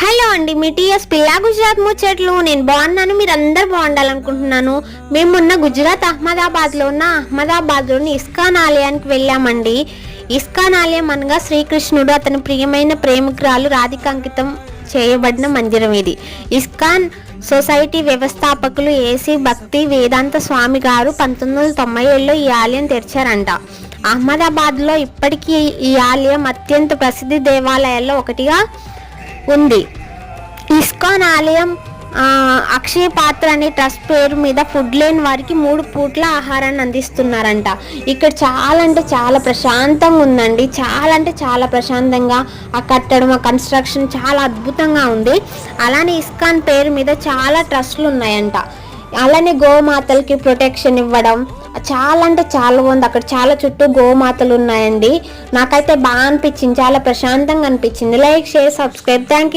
Hello అండి, మీ TS పిల్లా గుజరాత్ ముచ్చట్లు. నేను బాగున్నాను, మీరు అందరు బాగుండాలనుకుంటున్నాను. మేము మొన్న గుజరాత్ అహ్మదాబాద్లో ఉన్న అహ్మదాబాద్లోని ఇస్కాన్ ఆలయానికి వెళ్ళామండి. ఇస్కాన్ ఆలయం అనగా శ్రీకృష్ణుడు అతని ప్రియమైన ప్రేమికురాలు రాధిక అంకితం చేయబడిన మందిరం ఇది. ఇస్కాన్ సొసైటీ వ్యవస్థాపకులు ఏసీ భక్తి వేదాంత స్వామి గారు 1997లో ఈ ఆలయం తెరిచారంట. అహ్మదాబాద్లో ఇప్పటికీ ఈ ఆలయం అత్యంత ప్రసిద్ధి దేవాలయాల్లో ఒకటిగా ఉంది. ఇస్కాన్ ఆలయం అక్షయ పాత్ర అనే ట్రస్ట్ పేరు మీద ఫుడ్ లేని వారికి 3 పూట్ల ఆహారాన్ని అందిస్తున్నారంట. ఇక్కడ చాలా అంటే చాలా ప్రశాంతంగా ఉందండి. చాలా అంటే చాలా ప్రశాంతంగా ఆ కట్టడం, ఆ కన్స్ట్రక్షన్ చాలా అద్భుతంగా ఉంది. అలానే ఇస్కాన్ పేరు మీద చాలా ట్రస్టులు ఉన్నాయంట. అలానే గోమాతలకి ప్రొటెక్షన్ ఇవ్వడం చాలా అంటే చాలా బాగుంది. అక్కడ చాలా చుట్టూ గోమాతలు ఉన్నాయండి. నాకైతే బాగా అనిపించింది, చాలా ప్రశాంతంగా అనిపించింది. Like, share, subscribe. Thank you.